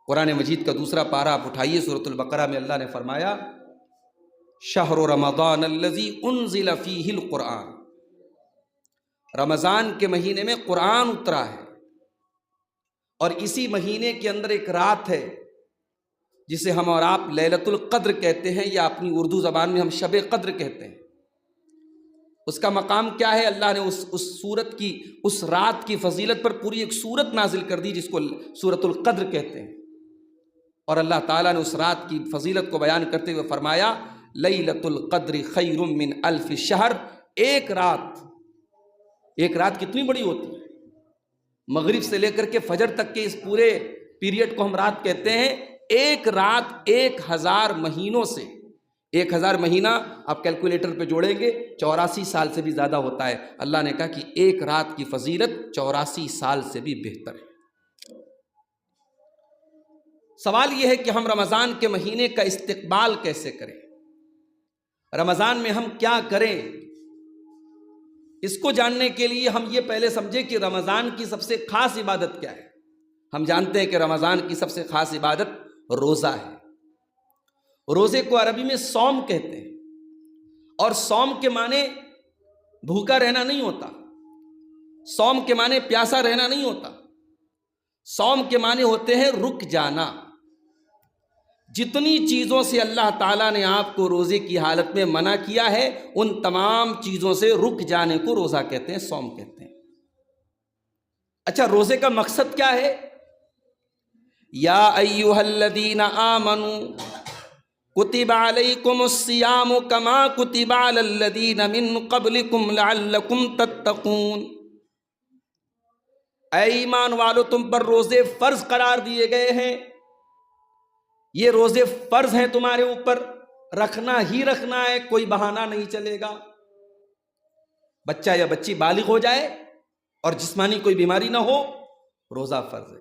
قرآن مجید کا دوسرا پارہ آپ اٹھائیے، سورۃ البقرہ میں اللہ نے فرمایا شہر رمضان الذی انزل فیہ القرآن، رمضان کے مہینے میں قرآن اترا ہے، اور اسی مہینے کے اندر ایک رات ہے جسے ہم اور آپ لیلۃ القدر کہتے ہیں، یا اپنی اردو زبان میں ہم شب قدر کہتے ہیں۔ اس کا مقام کیا ہے؟ اللہ نے اس سورت کی، اس رات کی فضیلت پر پوری ایک سورت نازل کر دی جس کو سورۃ القدر کہتے ہیں، اور اللہ تعالیٰ نے اس رات کی فضیلت کو بیان کرتے ہوئے فرمایا لیلۃ القدر خیر من الف شہر۔ ایک رات کتنی بڑی ہوتی ہے؟ مغرب سے لے کر کے فجر تک کے اس پورے پیریڈ کو ہم رات کہتے ہیں۔ ایک رات 1000 مہینوں سے، 1000 مہینہ آپ کیلکولیٹر پہ جوڑیں گے 84 سال سے بھی زیادہ ہوتا ہے۔ اللہ نے کہا کہ ایک رات کی فضیلت 84 سال سے بھی بہتر ہے۔ سوال یہ ہے کہ ہم رمضان کے مہینے کا استقبال کیسے کریں؟ رمضان میں ہم کیا کریں؟ اس کو جاننے کے لیے ہم یہ پہلے سمجھیں کہ رمضان کی سب سے خاص عبادت کیا ہے۔ ہم جانتے ہیں کہ رمضان کی سب سے خاص عبادت روزہ ہے۔ روزے کو عربی میں صوم کہتے ہیں، اور صوم کے معنی بھوکا رہنا نہیں ہوتا، صوم کے معنی پیاسا رہنا نہیں ہوتا، صوم کے معنی ہوتے ہیں رک جانا۔ جتنی چیزوں سے اللہ تعالیٰ نے آپ کو روزے کی حالت میں منع کیا ہے، ان تمام چیزوں سے رک جانے کو روزہ کہتے ہیں، صوم کہتے ہیں۔ اچھا، روزے کا مقصد کیا ہے؟ یا ایھا الذین آمنوا کتب علیکم الصیام کما کتب علی الذین من قبلکم لعلکم تتقون۔ اے ایمان والو، تم پر روزے فرض قرار دیے گئے ہیں، یہ روزے فرض ہیں تمہارے اوپر، رکھنا ہی رکھنا ہے، کوئی بہانہ نہیں چلے گا۔ بچہ یا بچی بالغ ہو جائے اور جسمانی کوئی بیماری نہ ہو، روزہ فرض ہے۔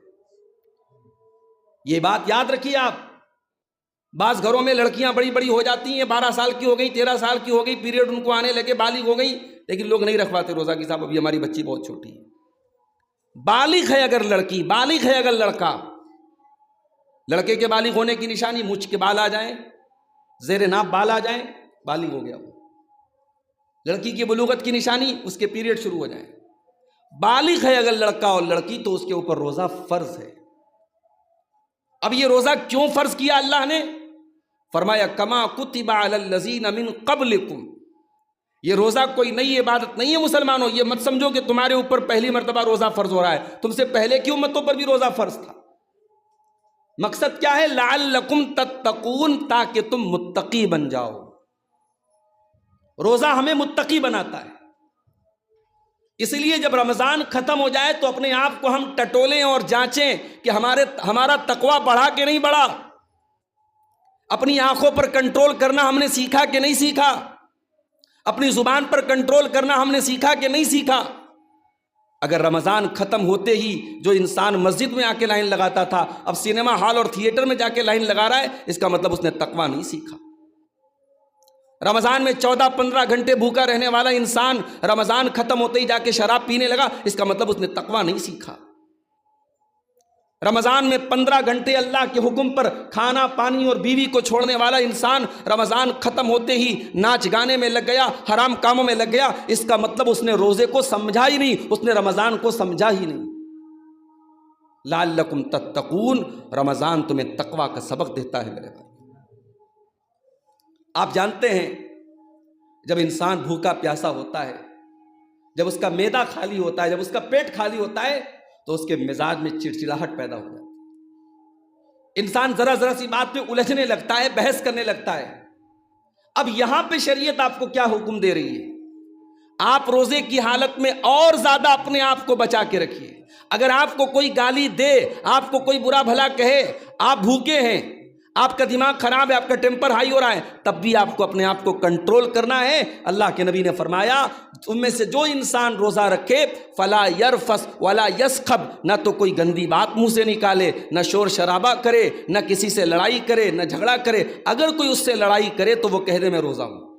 یہ بات یاد رکھیے آپ۔ بعض گھروں میں لڑکیاں بڑی بڑی ہو جاتی ہیں، 12 سال کی ہو گئی، 13 سال کی ہو گئی، پیریڈ ان کو آنے لگے، بالغ ہو گئی، لیکن لوگ نہیں رکھواتے روزہ کی، صاحب ابھی ہماری بچی بہت چھوٹی ہے۔ بالغ ہے اگر لڑکی، بالغ ہے اگر لڑکا، لڑکے کے بالغ ہونے کی نشانی مچھ کے بال آ جائیں، زیر ناپ بال آ جائیں، بالغ ہو گیا وہ۔ لڑکی کی بلوغت کی نشانی اس کے پیریڈ شروع ہو جائیں۔ بالغ ہے اگر لڑکا اور لڑکی تو اس کے اوپر روزہ فرض ہے۔ اب یہ روزہ کیوں فرض کیا اللہ نے؟ فرمایا کما کتب علی الذین من قبلکم۔ یہ روزہ کوئی نئی عبادت نہیں ہے مسلمانوں، یہ مت سمجھو کہ تمہارے اوپر پہلی مرتبہ روزہ فرض ہو رہا ہے، تم سے پہلے کی امتوں پر بھی روزہ فرض تھا۔ مقصد کیا ہے؟ لعلکم تتقون، تاکہ تم متقی بن جاؤ۔ روزہ ہمیں متقی بناتا ہے۔ اس لیے جب رمضان ختم ہو جائے تو اپنے آپ کو ہم ٹٹولیں اور جانچیں کہ ہمارا تقویٰ بڑھا کہ نہیں بڑھا، اپنی آنکھوں پر کنٹرول کرنا ہم نے سیکھا کہ نہیں سیکھا، اپنی زبان پر کنٹرول کرنا ہم نے سیکھا کہ نہیں سیکھا۔ اگر رمضان ختم ہوتے ہی جو انسان مسجد میں آ کے لائن لگاتا تھا اب سینما ہال اور تھیٹر میں جا کے لائن لگا رہا ہے، اس کا مطلب اس نے تقویٰ نہیں سیکھا۔ رمضان میں 14-15 گھنٹے بھوکا رہنے والا انسان رمضان ختم ہوتے ہی جا کے شراب پینے لگا، اس کا مطلب اس نے تقویٰ نہیں سیکھا۔ رمضان میں 15 گھنٹے اللہ کے حکم پر کھانا پانی اور بیوی کو چھوڑنے والا انسان رمضان ختم ہوتے ہی ناچ گانے میں لگ گیا، حرام کاموں میں لگ گیا، اس کا مطلب اس نے روزے کو سمجھا ہی نہیں، اس نے رمضان کو سمجھا ہی نہیں۔ لعلکم تتقون، رمضان تمہیں تقویٰ کا سبق دیتا ہے میرے بھائی۔ آپ جانتے ہیں جب انسان بھوکا پیاسا ہوتا ہے، جب اس کا معدہ خالی ہوتا ہے، جب اس کا پیٹ خالی ہوتا ہے تو اس کے مزاج میں چڑچڑاہٹ پیدا ہو جاتی ہے، انسان ذرا ذرا سی بات پہ الجھنے لگتا ہے، بحث کرنے لگتا ہے۔ اب یہاں پہ شریعت آپ کو کیا حکم دے رہی ہے؟ آپ روزے کی حالت میں اور زیادہ اپنے آپ کو بچا کے رکھیے۔ اگر آپ کو کوئی گالی دے، آپ کو کوئی برا بھلا کہے، آپ بھوکے ہیں، آپ کا دماغ خراب ہے، آپ کا ٹیمپر ہائی ہو رہا ہے، تب بھی آپ کو اپنے آپ کو کنٹرول کرنا ہے۔ اللہ کے نبی نے فرمایا تم میں سے جو انسان روزہ رکھے فلا یرفس ولا یسخب، نہ تو کوئی گندی بات منہ سے نکالے، نہ شور شرابہ کرے، نہ کسی سے لڑائی کرے، نہ جھگڑا کرے۔ اگر کوئی اس سے لڑائی کرے تو وہ کہہ دے میں روزہ ہوں۔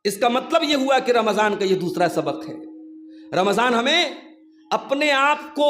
اس کا مطلب یہ ہوا کہ رمضان کا یہ دوسرا سبق ہے۔ رمضان ہمیں اپنے آپ کو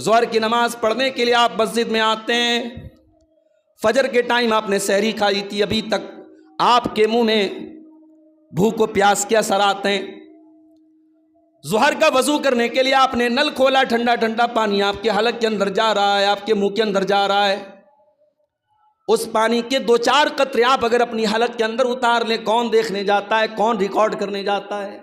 ظہر کی نماز پڑھنے کے لیے آپ مسجد میں آتے ہیں، فجر کے ٹائم آپ نے سحری کھائی تھی، ابھی تک آپ کے منہ میں بھوک و پیاس کے اثرات ہیں۔ ظہر کا وضو کرنے کے لیے آپ نے نل کھولا، ٹھنڈا ٹھنڈا پانی آپ کے حلق کے اندر جا رہا ہے، آپ کے منہ کے اندر جا رہا ہے۔ اس پانی کے 2-4 قطرے آپ اگر اپنی حلق کے اندر اتار لیں، کون دیکھنے جاتا ہے؟ کون ریکارڈ کرنے جاتا ہے؟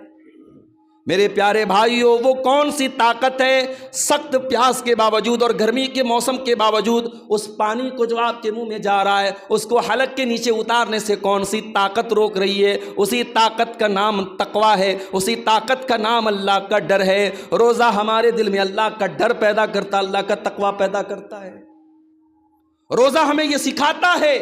میرے پیارے بھائیوں، وہ کون سی طاقت ہے سخت پیاس کے باوجود اور گرمی کے موسم کے باوجود اس پانی کو جو آپ کے منہ میں جا رہا ہے اس کو حلق کے نیچے اتارنے سے کون سی طاقت روک رہی ہے؟ اسی طاقت کا نام تقویٰ ہے، اسی طاقت کا نام اللہ کا ڈر ہے۔ روزہ ہمارے دل میں اللہ کا ڈر پیدا کرتا، اللہ کا تقویٰ پیدا کرتا ہے۔ روزہ ہمیں یہ سکھاتا ہے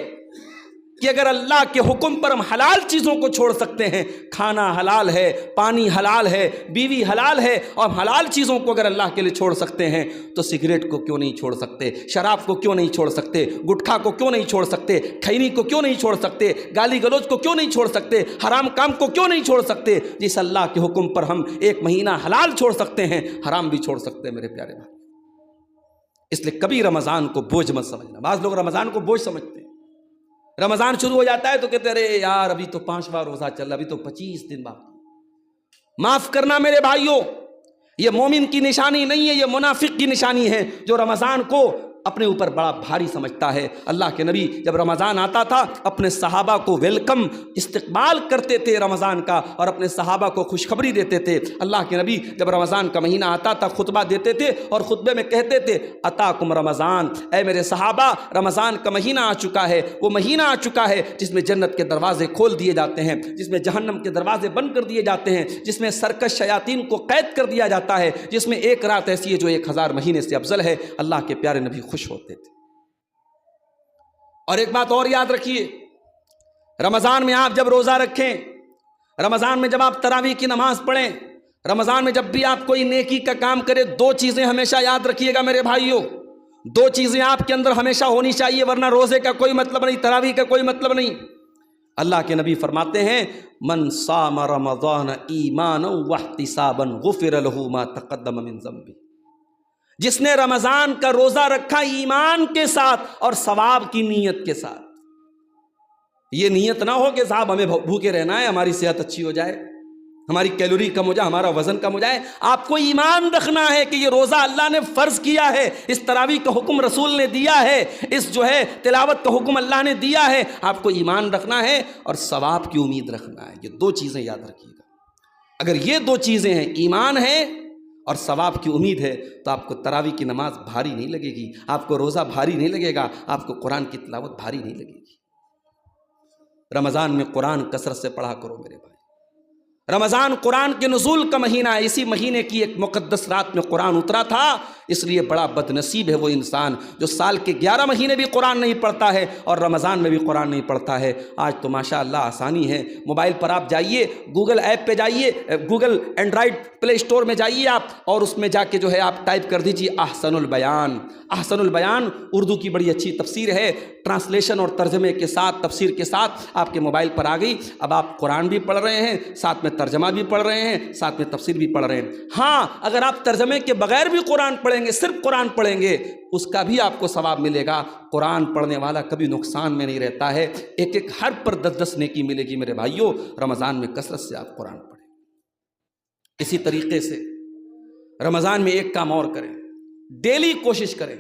کہ اگر اللہ کے حکم پر ہم حلال چیزوں کو چھوڑ سکتے ہیں، کھانا حلال ہے، پانی حلال ہے، بیوی حلال ہے، اور حلال چیزوں کو اگر اللہ کے لیے چھوڑ سکتے ہیں تو سگریٹ کو کیوں نہیں چھوڑ سکتے؟ شراب کو کیوں نہیں چھوڑ سکتے؟ گٹکھا کو کیوں نہیں چھوڑ سکتے؟ کھینی کو کیوں نہیں چھوڑ سکتے؟ گالی گلوچ کو کیوں نہیں چھوڑ سکتے؟ حرام کام کو کیوں نہیں چھوڑ سکتے؟ جس اللہ کے حکم پر ہم 1 مہینہ حلال چھوڑ سکتے ہیں، حرام بھی چھوڑ سکتے ہیں میرے پیارے بھائی۔ اس لیے کبھی رمضان کو بوجھ مت سمجھنا۔ بعض لوگ رمضان کو بوجھ سمجھتے ہیں، رمضان شروع ہو جاتا ہے تو کہتے رہے یار ابھی تو 5واں روزہ چل رہا، ابھی تو 25 دن باقی۔ معاف کرنا میرے بھائیوں، یہ مومن کی نشانی نہیں ہے، یہ منافق کی نشانی ہے جو رمضان کو اپنے اوپر بڑا بھاری سمجھتا ہے۔ اللہ کے نبی جب رمضان آتا تھا اپنے صحابہ کو ویلکم استقبال کرتے تھے رمضان کا، اور اپنے صحابہ کو خوشخبری دیتے تھے۔ اللہ کے نبی جب رمضان کا مہینہ آتا تھا خطبہ دیتے تھے اور خطبے میں کہتے تھے اتاکم رمضان، اے میرے صحابہ رمضان کا مہینہ آ چکا ہے، وہ مہینہ آ چکا ہے جس میں جنت کے دروازے کھول دیے جاتے ہیں، جس میں جہنم کے دروازے بند کر دیے جاتے ہیں، جس میں سرکش شیاطین کو قید کر دیا جاتا ہے، جس میں ایک رات ایسی ہے جو 1000 مہینے سے افضل ہے۔ اللہ کے پیارے نبی خوش ہوتے تھے۔ اور ایک بات اور یاد رکھیے، رمضان میں آپ جب روزہ رکھیں، رمضان میں جب آپ تراویح کی نماز پڑھیں، رمضان میں جب بھی آپ کوئی نیکی کا کام کریں، 2 چیزیں ہمیشہ یاد رکھیے گا میرے بھائیوں، 2 چیزیں آپ کے اندر ہمیشہ ہونی چاہیے، ورنہ روزے کا کوئی مطلب نہیں، تراویح کا کوئی مطلب نہیں۔ اللہ کے نبی فرماتے ہیں من صام رمضان ایمانا واحتسابا غفر له ما تقدم من ذنبه، جس نے رمضان کا روزہ رکھا ایمان کے ساتھ اور ثواب کی نیت کے ساتھ۔ یہ نیت نہ ہو کہ صاحب ہمیں بھوکے رہنا ہے، ہماری صحت اچھی ہو جائے، ہماری کیلوری کم ہو جائے، ہمارا وزن کم ہو جائے۔ آپ کو ایمان رکھنا ہے کہ یہ روزہ اللہ نے فرض کیا ہے، اس تراویح کا حکم رسول نے دیا ہے، اس جو ہے تلاوت کا حکم اللہ نے دیا ہے۔ آپ کو ایمان رکھنا ہے اور ثواب کی امید رکھنا ہے۔ یہ 2 چیزیں یاد رکھیے گا۔ اگر یہ 2 چیزیں ہیں، ایمان ہے اور ثواب کی امید ہے، تو آپ کو تراویح کی نماز بھاری نہیں لگے گی، آپ کو روزہ بھاری نہیں لگے گا، آپ کو قرآن کی تلاوت بھاری نہیں لگے گی۔ رمضان میں قرآن کثرت سے پڑھا کرو میرے بھائی۔ رمضان قرآن کے نزول کا مہینہ ہے، اسی مہینے کی ایک مقدس رات میں قرآن اترا تھا، اس لیے بڑا بد نصیب ہے وہ انسان جو سال کے 11 مہینے بھی قرآن نہیں پڑھتا ہے اور رمضان میں بھی قرآن نہیں پڑھتا ہے۔ آج تو ماشاء اللہ آسانی ہے، موبائل پر آپ جائیے، گوگل ایپ پہ جائیے، گوگل اینڈرائڈ پلے اسٹور میں جائیے آپ، اور اس میں جا کے جو ہے آپ ٹائپ کر دیجیے احسن البیان۔ احسن البیان اردو کی بڑی اچھی تفسیر ہے، ٹرانسلیشن اور ترجمے کے ساتھ، تفسیر کے ساتھ آپ کے موبائل پر آ گئی۔ اب آپ قرآن بھی پڑھ رہے ہیں، ساتھ میں ترجمہ بھی پڑھ رہے ہیں، ساتھ میں تفسیر بھی پڑھ رہے ہیں۔ ہاں، اگر آپ ترجمے کے بغیر بھی قرآن پڑھیں گے، صرف قرآن پڑھیں گے، اس کا بھی آپ کو ثواب ملے گا۔ قرآن پڑھنے والا کبھی نقصان میں نہیں رہتا ہے، ایک ایک حرف پر 10 نیکی ملے گی میرے بھائیوں۔ رمضان میں کثرت سے آپ قرآن پڑھیں۔ اسی طریقے سے رمضان میں ایک کام اور کریں، ڈیلی کوشش کریں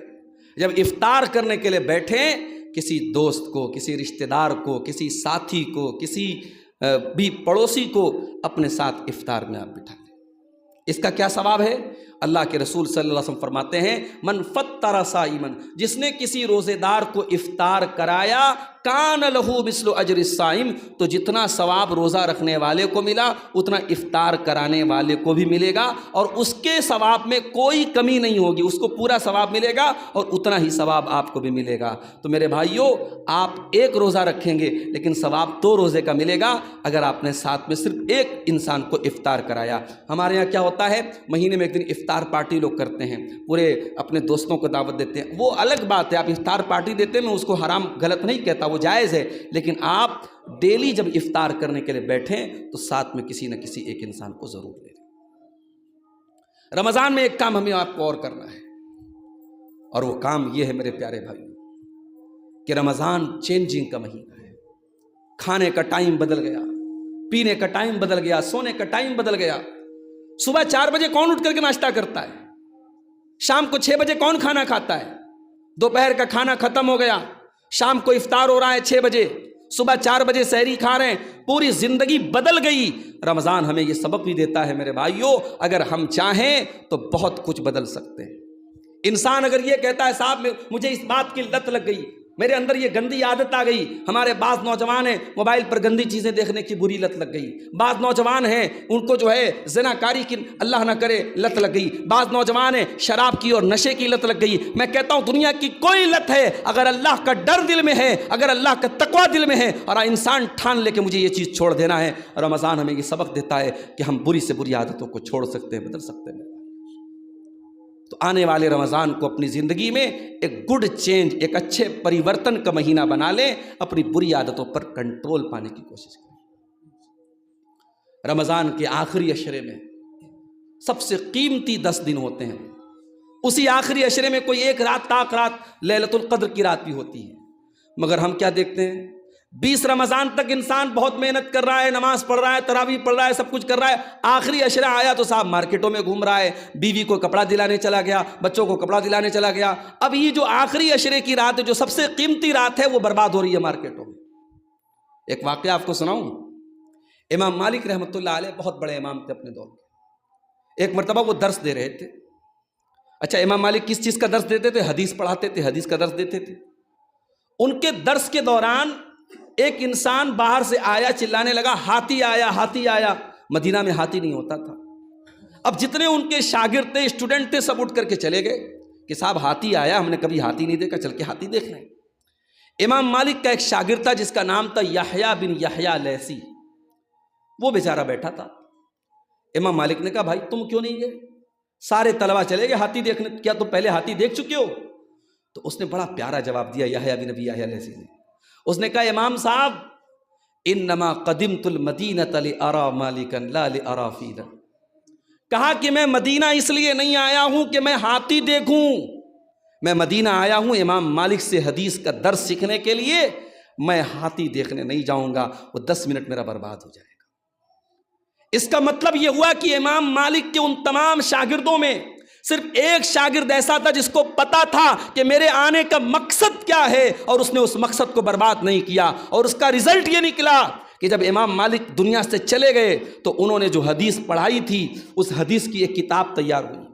جب افطار کرنے کے لیے بیٹھیں، کسی دوست کو، کسی رشتہ دار کو، کسی ساتھی کو، کسی بھی پڑوسی کو اپنے ساتھ افطار میں آپ بٹھا لیں۔ اس کا کیا ثواب ہے؟ اللہ کے رسول صلی اللہ علیہ وسلم فرماتے ہیں من فطر صائما، جس نے کسی روزے دار کو افطار کرایا، کان لہ مثل اجر الصائم، تو جتنا ثواب روزہ رکھنے والے کو ملا اتنا افطار کرانے والے کو بھی ملے گا، اور اس کے ثواب میں کوئی کمی نہیں ہوگی، اس کو پورا ثواب ملے گا اور اتنا ہی ثواب آپ کو بھی ملے گا۔ تو میرے بھائیوں، آپ ایک روزہ رکھیں گے لیکن ثواب 2 روزے کا ملے گا اگر آپ نے ساتھ میں صرف ایک انسان کو افطار کرایا۔ ہمارے یہاں کیا ہوتا ہے، مہینے میں ایک دن افطار پارٹی لوگ کرتے ہیں، پورے اپنے دوستوں کو دعوت دیتے ہیں، وہ الگ بات ہے، آپ افطار پارٹی دیتے ہیں، میں اس کو حرام غلط نہیں کہتا، وہ جائز ہے، لیکن آپ ڈیلی جب افطار کرنے کے لیے بیٹھیں تو ساتھ میں کسی نہ کسی ایک انسان کو ضرور لے لیں۔ رمضان میں ایک کام ہمیں آپ کو اور کرنا ہے، اور وہ کام یہ ہے میرے پیارے بھائیوں کہ رمضان چینجنگ کا مہینہ ہے. کھانے کا ٹائم بدل گیا، پینے کا ٹائم بدل گیا، سونے کا ٹائم بدل گیا. صبح 4 بجے کون اٹھ کر کے ناشتہ کرتا ہے؟ شام کو 6 بجے کون کھانا کھاتا ہے؟ دوپہر کا کھانا ختم ہو گیا، شام کو افطار ہو رہا ہے 6 بجے، صبح 4 بجے سحری کھا رہے ہیں. پوری زندگی بدل گئی. رمضان ہمیں یہ سبق بھی دیتا ہے میرے بھائیوں، اگر ہم چاہیں تو بہت کچھ بدل سکتے ہیں. انسان اگر یہ کہتا ہے صاحب مجھے اس بات کی لت لگ گئی، میرے اندر یہ گندی عادت آ گئی. ہمارے بعض نوجوان ہیں موبائل پر گندی چیزیں دیکھنے کی بری لت لگ گئی. بعض نوجوان ہیں ان کو جو ہے زنا کاری کی اللہ نہ کرے لت لگ گئی. بعض نوجوان ہیں شراب کی اور نشے کی لت لگ گئی. میں کہتا ہوں دنیا کی کوئی لت ہے، اگر اللہ کا ڈر دل میں ہے، اگر اللہ کا تقوی دل میں ہے اور انسان ٹھان لے کہ مجھے یہ چیز چھوڑ دینا ہے، رمضان ہمیں یہ سبق دیتا ہے کہ ہم بری سے بری عادتوں کو چھوڑ سکتے ہیں، بدل سکتے ہیں. تو آنے والے رمضان کو اپنی زندگی میں ایک گڈ چینج، ایک اچھے پریورتن کا مہینہ بنا لیں، اپنی بری عادتوں پر کنٹرول پانے کی کوشش کریں. رمضان کے آخری عشرے میں سب سے قیمتی 10 دن ہوتے ہیں. اسی آخری عشرے میں کوئی ایک رات طاق رات ليلۃ القدر کی رات بھی ہوتی ہے. مگر ہم کیا دیکھتے ہیں، 20 رمضان تک انسان بہت محنت کر رہا ہے، نماز پڑھ رہا ہے، تراویح پڑھ رہا ہے، سب کچھ کر رہا ہے. آخری عشرہ آیا تو صاحب مارکیٹوں میں گھوم رہا ہے، بیوی کو کپڑا دلانے چلا گیا، بچوں کو کپڑا دلانے چلا گیا. اب یہ جو آخری عشرے کی رات ہے، جو سب سے قیمتی رات ہے، وہ برباد ہو رہی ہے مارکیٹوں میں. ایک واقعہ آپ کو سناؤں. امام مالک رحمۃ اللہ علیہ بہت بڑے امام تھے اپنے دور کے. ایک مرتبہ وہ درس دے رہے تھے. اچھا، امام مالک کس چیز کا درس دیتے تھے؟ حدیث پڑھاتے تھے، حدیث کا درس دیتے تھے. ان کے درس کے دوران ایک انسان باہر سے آیا، چلانے لگا ہاتھی آیا، ہاتھی آیا. مدینہ میں ہاتھی نہیں ہوتا تھا. اب جتنے ان کے شاگرد تھے، اسٹوڈنٹ تھے، سب اٹھ کر کے چلے گئے کہ صاحب ہاتھی آیا، ہم نے کبھی ہاتھی نہیں دیکھا، چل کے ہاتھی دیکھ لیں. امام مالک کا ایک شاگرد تھا جس کا نام تھا یحییٰ بن یحییٰ لیثی. وہ بیچارہ بیٹھا تھا. امام مالک نے کہا بھائی تم کیوں نہیں گئے؟ سارے طلبہ چلے گئے ہاتھی دیکھنے، کیا تم پہلے ہاتھی دیکھ چکے ہو؟ تو اس نے بڑا پیارا جواب دیا یحییٰ بن یحییٰ لیثی نے. اس نے کہا امام صاحب انما قدمت المدینۃ لأرى مالکا لا لأرى فیلا. کہا کہ میں مدینہ اس لیے نہیں آیا ہوں کہ میں ہاتھی دیکھوں، میں مدینہ آیا ہوں امام مالک سے حدیث کا درس سیکھنے کے لیے. میں ہاتھی دیکھنے نہیں جاؤں گا، وہ 10 منٹ میرا برباد ہو جائے گا. اس کا مطلب یہ ہوا کہ امام مالک کے ان تمام شاگردوں میں صرف ایک شاگرد ایسا تھا جس کو پتا تھا کہ میرے آنے کا مقصد کیا ہے، اور اس نے اس مقصد کو برباد نہیں کیا. اور اس کا رزلٹ یہ نکلا کہ جب امام مالک دنیا سے چلے گئے تو انہوں نے جو حدیث پڑھائی تھی اس حدیث کی ایک کتاب تیار ہوئی.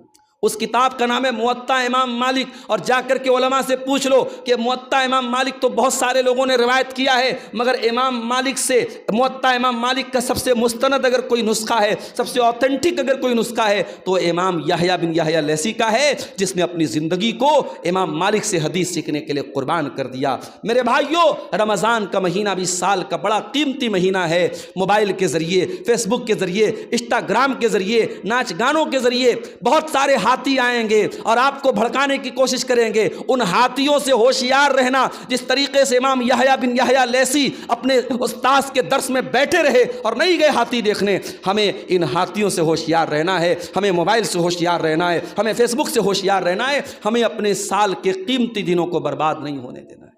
اس کتاب کا نام ہے موطا امام مالک. اور جا کر کے علماء سے پوچھ لو کہ موطا امام مالک تو بہت سارے لوگوں نے روایت کیا ہے، مگر امام مالک سے موطا امام مالک کا سب سے مستند اگر کوئی نسخہ ہے، سب سے اوتھینٹک اگر کوئی نسخہ ہے تو امام یحییٰ بن یحییٰ لیثی کا ہے، جس نے اپنی زندگی کو امام مالک سے حدیث سیکھنے کے لیے قربان کر دیا. میرے بھائیوں، رمضان کا مہینہ بھی سال کا بڑا قیمتی مہینہ ہے. موبائل کے ذریعے، فیس بک کے ذریعے، انسٹاگرام کے ذریعے، ناچ گانوں کے ذریعے بہت سارے ہاتھی آئیں گے اور آپ کو بھڑکانے کی کوشش کریں گے. ان ہاتھیوں سے ہوشیار رہنا. جس طریقے سے امام یحییٰ بن یحییٰ لیثی اپنے استاذ کے درس میں بیٹھے رہے اور نہیں گئے ہاتھی دیکھنے، ہمیں ان ہاتھیوں سے ہوشیار رہنا ہے. ہمیں موبائل سے ہوشیار رہنا ہے، ہمیں فیس بک سے ہوشیار رہنا ہے. ہمیں اپنے سال کے قیمتی دنوں کو برباد نہیں ہونے دینا ہے.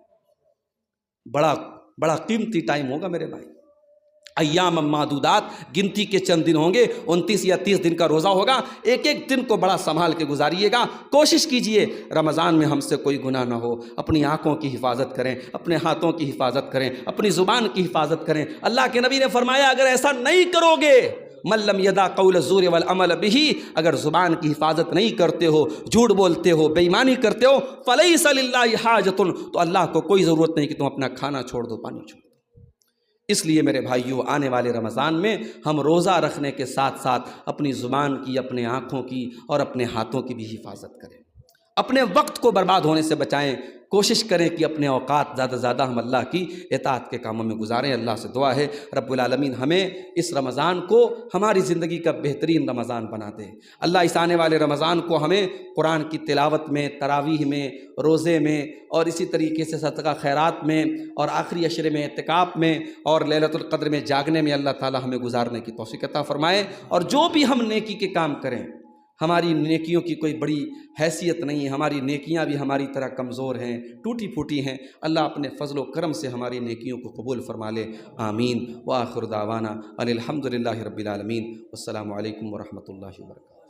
بڑا قیمتی ٹائم ہوگا میرے بھائی. ایام معدودات، گنتی کے چند دن ہوں گے. 29 یا 30 دن کا روزہ ہوگا. ایک ایک دن کو بڑا سنبھال کے گزاریے گا. کوشش کیجئے رمضان میں ہم سے کوئی گناہ نہ ہو. اپنی آنکھوں کی حفاظت کریں، اپنے ہاتھوں کی حفاظت کریں، اپنی زبان کی حفاظت کریں. اللہ کے نبی نے فرمایا اگر ایسا نہیں کرو گے، من لم یدع قول الزور والعمل به، اگر زبان کی حفاظت نہیں کرتے ہو، جھوٹ بولتے ہو، بے ایمانی کرتے ہو، فلیس للہ حاجۃ، تو اللہ کو کوئی ضرورت نہیں کہ تم اپنا کھانا چھوڑ دو، پانی چھوڑ دو. اس لیے میرے بھائیوں، آنے والے رمضان میں ہم روزہ رکھنے کے ساتھ ساتھ اپنی زبان کی، اپنے آنکھوں کی اور اپنے ہاتھوں کی بھی حفاظت کریں. اپنے وقت کو برباد ہونے سے بچائیں. کوشش کریں کہ اپنے اوقات زیادہ زیادہ ہم اللہ کی اطاعت کے کاموں میں گزاریں. اللہ سے دعا ہے رب العالمین ہمیں اس رمضان کو ہماری زندگی کا بہترین رمضان بنا دے. اللہ اس آنے والے رمضان کو ہمیں قرآن کی تلاوت میں، تراویح میں، روزے میں اور اسی طریقے سے صدقہ خیرات میں اور آخری عشرے میں اعتکاف میں اور لیلۃ القدر میں جاگنے میں اللہ تعالی ہمیں گزارنے کی توفیق عطا فرمائے. اور جو بھی ہم نیکی کے کام کریں ہماری نیکیوں کی کوئی بڑی حیثیت نہیں ہے، ہماری نیکیاں بھی ہماری طرح کمزور ہیں، ٹوٹی پھوٹی ہیں۔ اللہ اپنے فضل و کرم سے ہماری نیکیوں کو قبول فرما لے، آمین۔ وآخر دعوانا ان الحمد للہ رب العالمین۔ السلام علیکم ورحمۃ اللہ وبرکاتہ۔